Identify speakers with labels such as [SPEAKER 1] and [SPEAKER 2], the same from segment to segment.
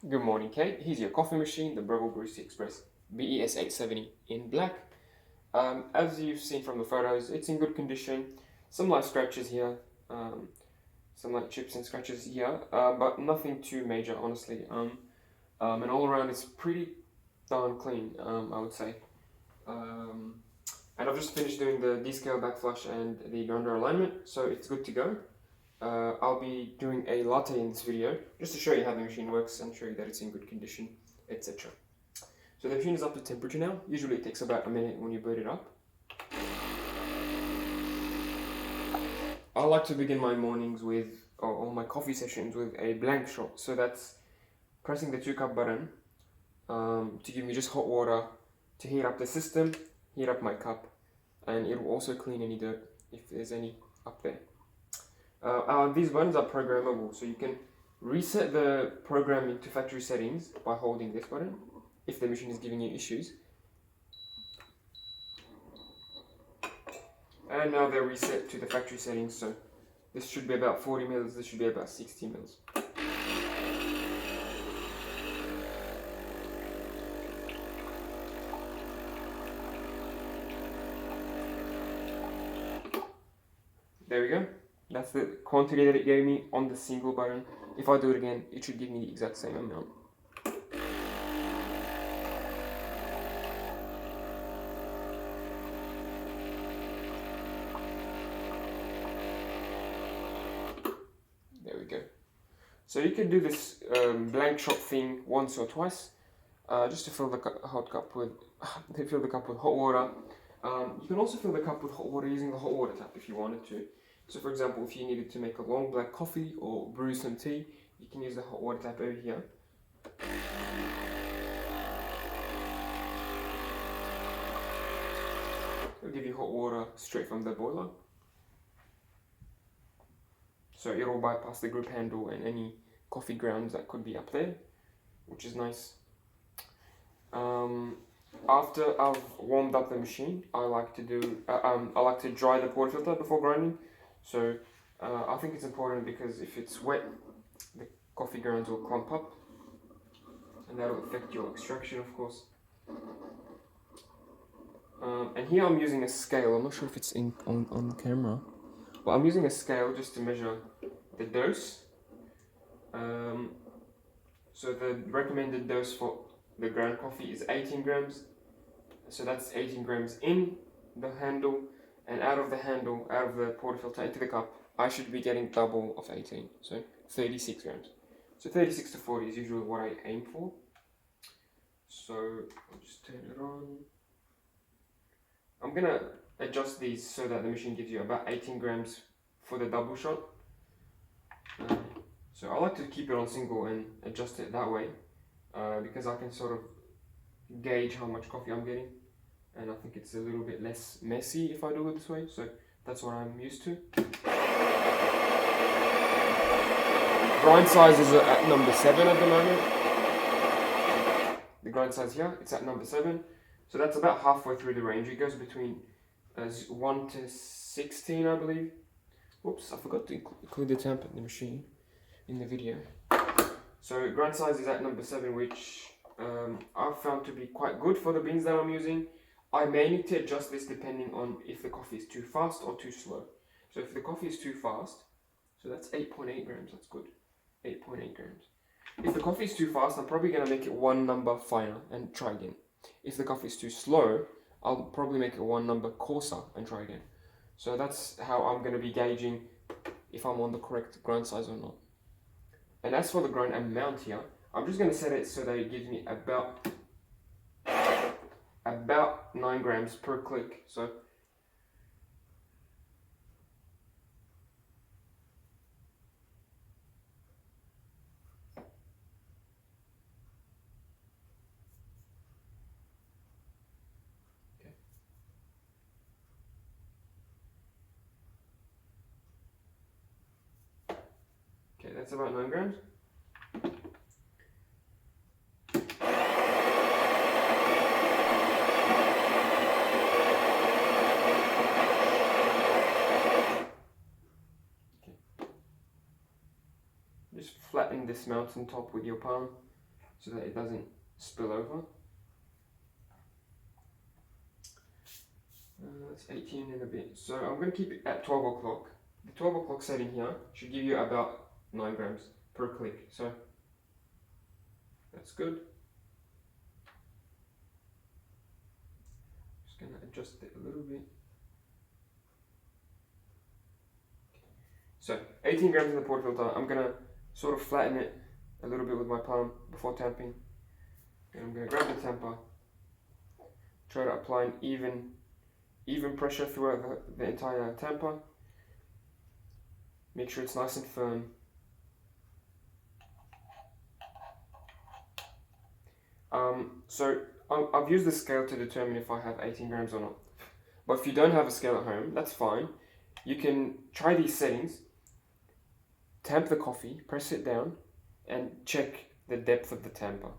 [SPEAKER 1] Good morning, Kate. Here's your coffee machine, the Breville Barista Express BES870 in black. As you've seen from the photos, it's in good condition. Some light scratches here, some light chips and scratches here, but nothing too major, honestly. And all around it's pretty darn clean, I would say. And I've just finished doing the descale backflush and the grinder alignment, so it's good to go. I'll be doing a latte in this video just to show you how the machine works and show you that it's in good condition, etc. So the machine is up to temperature now. Usually it takes about a minute when you boot it up. I like to begin my mornings with, or my coffee sessions with a blank shot. So that's pressing the 2-cup button to give me just hot water to heat up the system, heat up my cup, and it will also clean any dirt if there's any up there. These buttons are programmable, so you can reset the program into factory settings by holding this button if the machine is giving you issues. And now they're reset to the factory settings, so this should be about 40 mils, this should be about 60 mils. There we go. That's the quantity that it gave me on the single button. If I do it again, it should give me the exact same amount. There we go. So you can do this blank shot thing once or twice, just to fill the cup with hot water. You can also fill the cup with hot water using the hot water tap if you wanted to. So for example, if you needed to make a long black coffee or brew some tea, you can use the hot water tap over here. It'll give you hot water straight from the boiler. So it'll bypass the grip handle and any coffee grounds that could be up there, which is nice. After I've warmed up the machine, I like to dry the portafilter before grinding. So I think it's important because if it's wet, the coffee grounds will clump up, and that will affect your extraction, of course. And here I'm using a scale. I'm not sure if it's on camera, but I'm using a scale just to measure the dose. So the recommended dose for the ground coffee is 18 grams. So that's 18 grams in the handle, and out of the handle, out of the portafilter into the cup, I should be getting double of 18, so 36 grams. So 36 to 40 is usually what I aim for. So I'll just turn it on. I'm gonna adjust these so that the machine gives you about 18 grams for the double shot. So I like to keep it on single and adjust it that way, because I can sort of gauge how much coffee I'm getting, and I think it's a little bit less messy if I do it this way, so that's what I'm used to. Grind size is at number 7 at the moment. The grind size here, it's at number 7, so that's about halfway through the range. It goes between 1 to 16, I believe. Whoops, I forgot to include the temp in the machine in the video. So grind size is at number 7, which I've found to be quite good for the beans that I'm using. I may need to adjust this depending on if the coffee is too fast or too slow. So if the coffee is too fast, so that's 8.8 grams, that's good. 8.8 grams. If the coffee is too fast, I'm probably going to make it 1 number finer and try again. If the coffee is too slow, I'll probably make it 1 number coarser and try again. So that's how I'm going to be gauging if I'm on the correct grind size or not. And as for the grind amount here, I'm just going to set it so that it gives me about 9 grams per click. So okay, that's about 9 grams. Just flatten this mountain top with your palm so that it doesn't spill over. That's 18 and a bit. So I'm going to keep it at 12 o'clock. The 12 o'clock setting here should give you about 9 grams per click. So that's good. Just going to adjust it a little bit. So 18 grams in the portafilter. I'm going to sort of flatten it a little bit with my palm before tamping. And I'm going to grab the tamper, try to apply an even pressure throughout the entire tamper. Make sure it's nice and firm. So I've used the scale to determine if I have 18 grams or not. But if you don't have a scale at home, that's fine. You can try these settings, tamp the coffee, press it down, and check the depth of the tamper.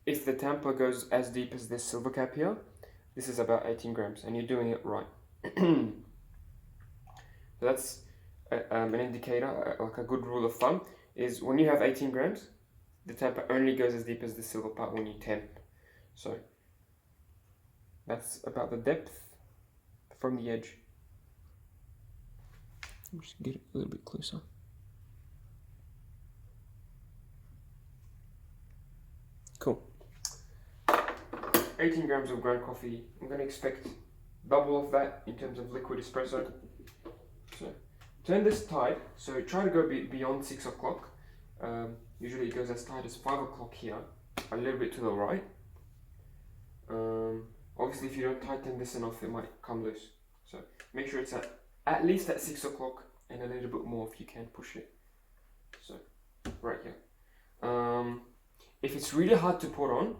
[SPEAKER 1] If the tamper goes as deep as this silver cap here, this is about 18 grams, and you're doing it right. So that's an indicator, like a good rule of thumb, is when you have 18 grams, the tamper only goes as deep as the silver part when you tamp. So that's about the depth from the edge. Just get it a little bit closer. Cool. 18 grams of ground coffee. I'm going to expect double of that in terms of liquid espresso. So turn this tide. So try to go beyond 6 o'clock. Usually it goes as tight as 5 o'clock here, a little bit to the right. Obviously if you don't tighten this enough, it might come loose. So make sure it's at least at 6 o'clock and a little bit more if you can push it. So right here. If it's really hard to put on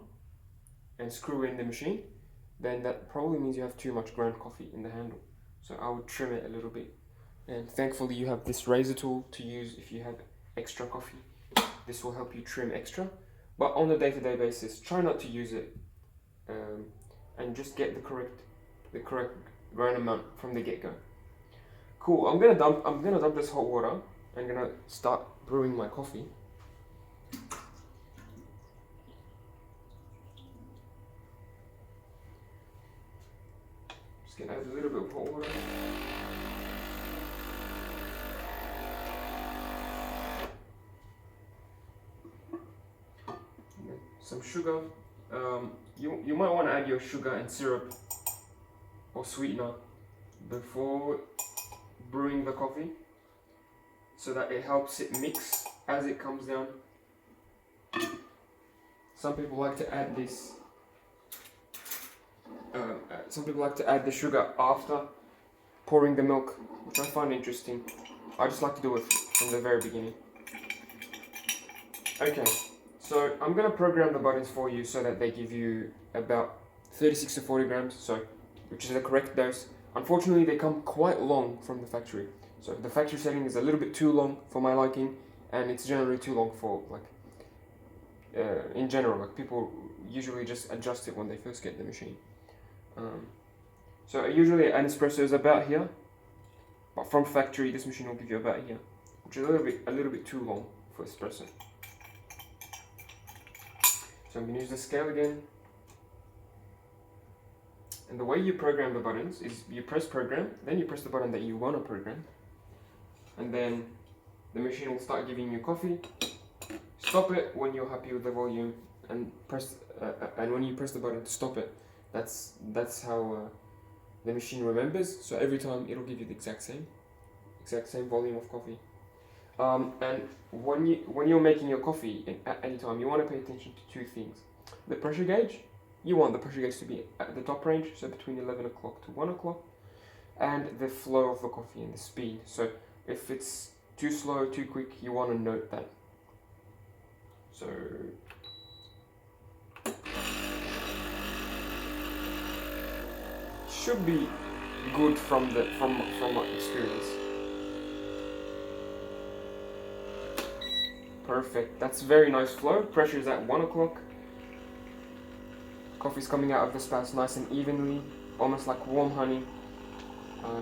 [SPEAKER 1] and screw in the machine, then that probably means you have too much ground coffee in the handle. So I would trim it a little bit. And thankfully you have this razor tool to use if you have extra coffee. This will help you trim extra. But on a day-to-day basis, try not to use it. And just get the correct ground amount from the get-go. Cool. I'm gonna dump this hot water. I'm gonna start brewing my coffee. Just gonna add a little bit of hot water. And then some sugar. You might want to add your sugar and syrup or sweetener before brewing the coffee, so that it helps it mix as it comes down. Some people like to add this. Some people like to add the sugar after pouring the milk, which I find interesting. I just like to do it from the very beginning. Okay. So I'm going to program the buttons for you so that they give you about 36 to 40 grams, so which is the correct dose. Unfortunately, they come quite long from the factory. So the factory setting is a little bit too long for my liking, and it's generally too long for in general, like people usually just adjust it when they first get the machine. So usually an espresso is about here, but from factory this machine will give you about here, which is a little bit too long for espresso. So I'm going to use the scale again. And the way you program the buttons is you press program, then you press the button that you want to program. And then the machine will start giving you coffee. Stop it when you're happy with the volume, and and when you press the button to stop it, that's how the machine remembers. So every time it'll give you the exact same volume of coffee. And when you're making your coffee at any time, you want to pay attention to two things. The pressure gauge, you want the pressure gauge to be at the top range, so between 11 o'clock to 1 o'clock, and the flow of the coffee and the speed. So if it's too slow, too quick, you want to note that. So should be good from my experience. Perfect. That's very nice flow. Pressure is at 1 o'clock. Coffee's coming out of the spouts nice and evenly, almost like warm honey.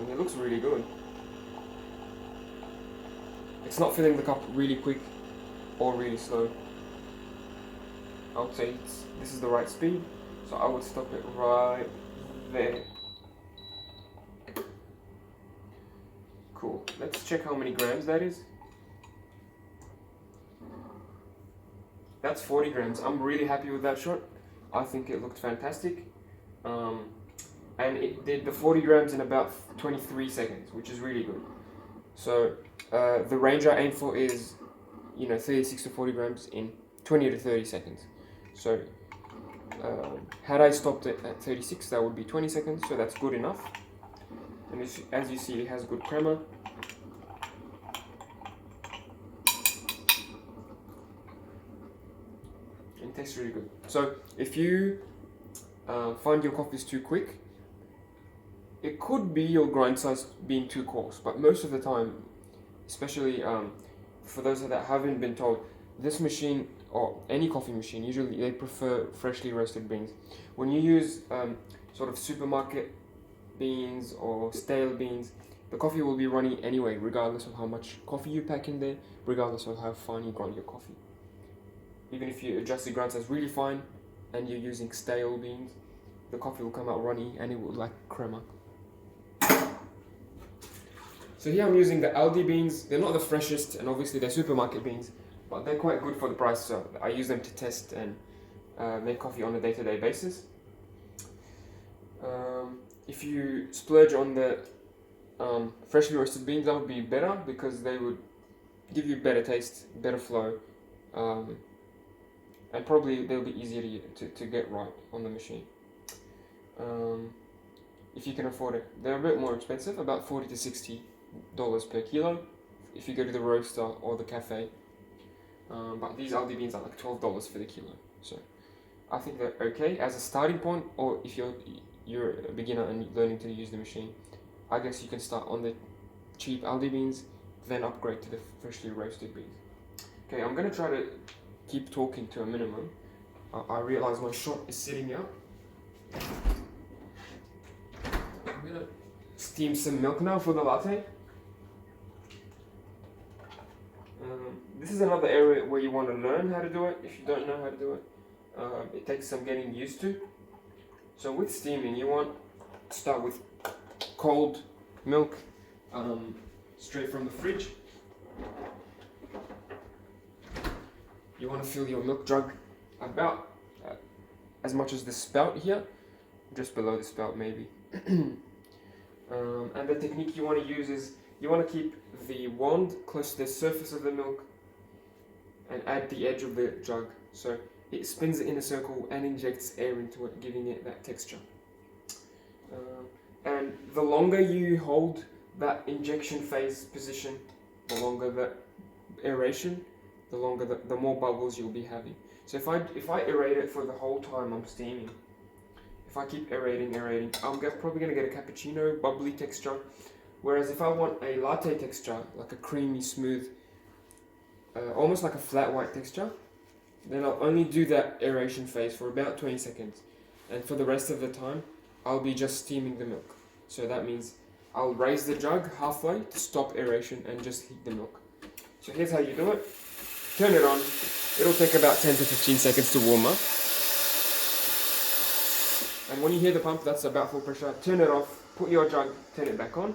[SPEAKER 1] It looks really good. It's not filling the cup really quick or really slow. I would say this is the right speed, so I would stop it right there. Cool. Let's check how many grams that is. That's 40 grams. I'm really happy with that shot. I think it looked fantastic. And it did the 40 grams in about 23 seconds, which is really good. So the range I aim for is, 36 to 40 grams in 20 to 30 seconds. So had I stopped it at 36, that would be 20 seconds, so that's good enough. And as you see, it has good crema. It tastes really good. So if you find your coffees too quick, it could be your grind size being too coarse, but most of the time, especially for those that haven't been told, this machine or any coffee machine, usually they prefer freshly roasted beans. When you use sort of supermarket beans or stale beans, the coffee will be runny anyway, regardless of how much coffee you pack in there, regardless of how fine you grind your coffee. Even if you adjust the grind size really fine and you're using stale beans, the coffee will come out runny and it will like crema. So here I'm using the Aldi beans. They're not the freshest, and obviously they're supermarket beans, but they're quite good for the price, so I use them to test and make coffee on a day-to-day basis. If you splurge on the freshly roasted beans, that would be better because they would give you better taste, better flow, and probably they'll be easier to get right on the machine. If you can afford it. They're a bit more expensive, about $40 to $60 per kilo if you go to the roaster or the cafe. But these Aldi beans are like $12 for the kilo. So I think they're okay as a starting point, or if you're a beginner and learning to use the machine, I guess you can start on the cheap Aldi beans, then upgrade to the freshly roasted beans. Okay, I'm gonna try to keep talking to a minimum. I realize my shot is sitting up. I'm gonna steam some milk now for the latte. This is another area where you want to learn how to do it if you don't know how to do it. It takes some getting used to. So with steaming, you want to start with cold milk, straight from the fridge. You want to fill your milk jug about as much as the spout here, just below the spout maybe. And the technique you want to use is you want to keep the wand close to the surface of the milk and at the edge of the jug, so it spins it in a circle and injects air into it, giving it that texture. And the longer you hold that injection phase position, the longer the aeration, the longer the more bubbles you'll be having. So if I aerate it for the whole time I'm steaming, if I keep aerating, I'm probably going to get a cappuccino bubbly texture. Whereas if I want a latte texture, like a creamy, smooth, almost like a flat white texture, then I'll only do that aeration phase for about 20 seconds. And for the rest of the time, I'll be just steaming the milk. So that means I'll raise the jug halfway to stop aeration and just heat the milk. So here's how you do it. Turn it on. It'll take about 10 to 15 seconds to warm up. And when you hear the pump, that's about full pressure. Turn it off, put your jug, turn it back on.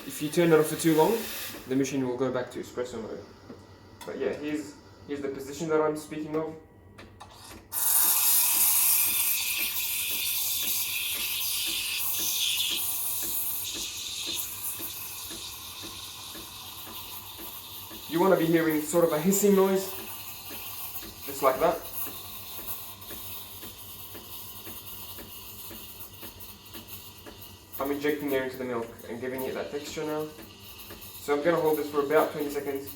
[SPEAKER 1] If you turn it off for too long, the machine will go back to espresso mode. But yeah, here's the position that I'm speaking of. You want to be hearing sort of a hissing noise, just like that. I'm injecting air into the milk and giving it that texture now. So I'm going to hold this for about 20 seconds.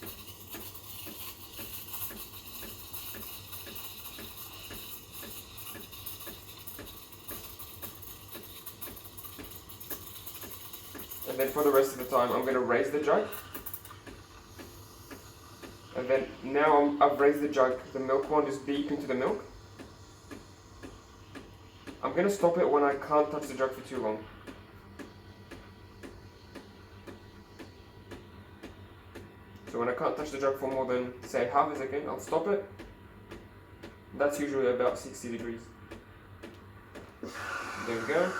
[SPEAKER 1] And then for the rest of the time I'm going to raise the jug. And then now I've raised the jug, the milk wand is deep into the milk. I'm going to stop it when I can't touch the jug for too long. So when I can't touch the jug for more than, say, half a second, I'll stop it. That's usually about 60 degrees. There we go.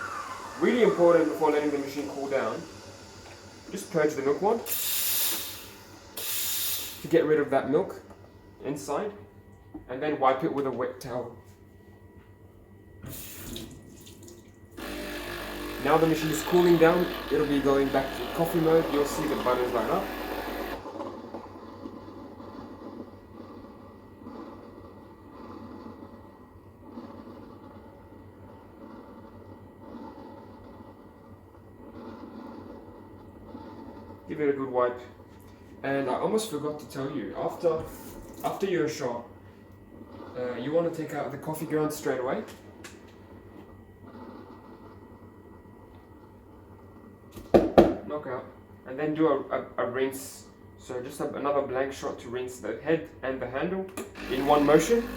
[SPEAKER 1] Really important before letting the machine cool down, just purge the milk wad to get rid of that milk inside, and then wipe it with a wet towel. Now the machine is cooling down, it'll be going back to coffee mode. You'll see the buttons light up. Give it a good wipe. And I almost forgot to tell you, after your shot, you want to take out the coffee grounds straight away. Knock out, and then do a rinse. So just another blank shot to rinse the head and the handle in one motion.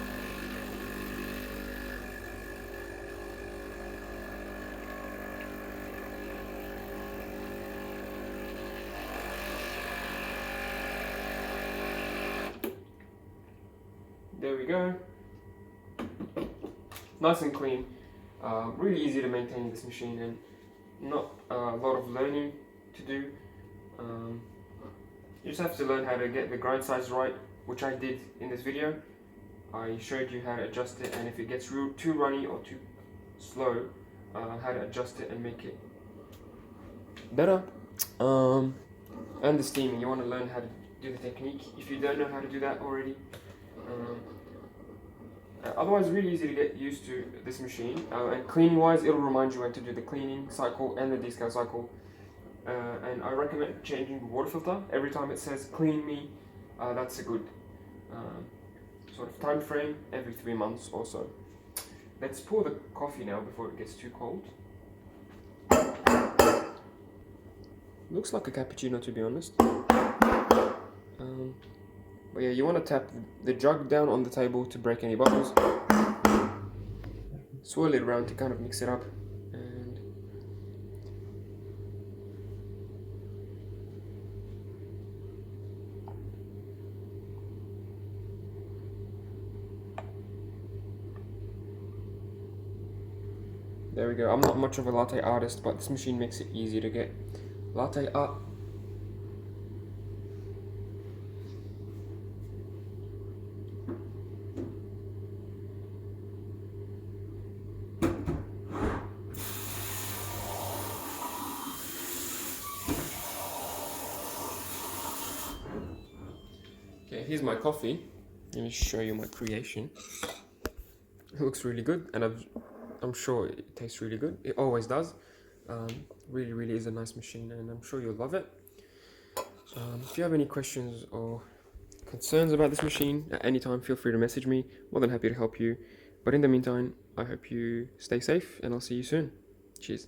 [SPEAKER 1] There we go. Nice and clean. Really easy to maintain this machine, and not a lot of learning to do. You just have to learn how to get the grind size right, which I did in this video. I showed you how to adjust it, and if it gets too runny or too slow, how to adjust it and make it better. And the steaming, you want to learn how to do the technique if you don't know how to do that already. Otherwise, really easy to get used to this machine. And cleaning wise, it'll remind you when to do the cleaning cycle and the descale cycle. And I recommend changing the water filter every time it says clean me. That's a good sort of time frame, every 3 months or so. Let's pour the coffee now before it gets too cold. Looks like a cappuccino, to be honest. But yeah, you want to tap the jug down on the table to break any bubbles. Swirl it around to kind of mix it up. And there we go. I'm not much of a latte artist, but this machine makes it easy to get latte art. Okay, here's my coffee. Let me show you my creation. It looks really good, and I'm sure it tastes really good. It always does. Really is a nice machine, and I'm sure you'll love it. If you have any questions or concerns about this machine at any time, feel free to message me. More than happy to help you. But in the meantime, I hope you stay safe, and I'll see you soon. Cheers.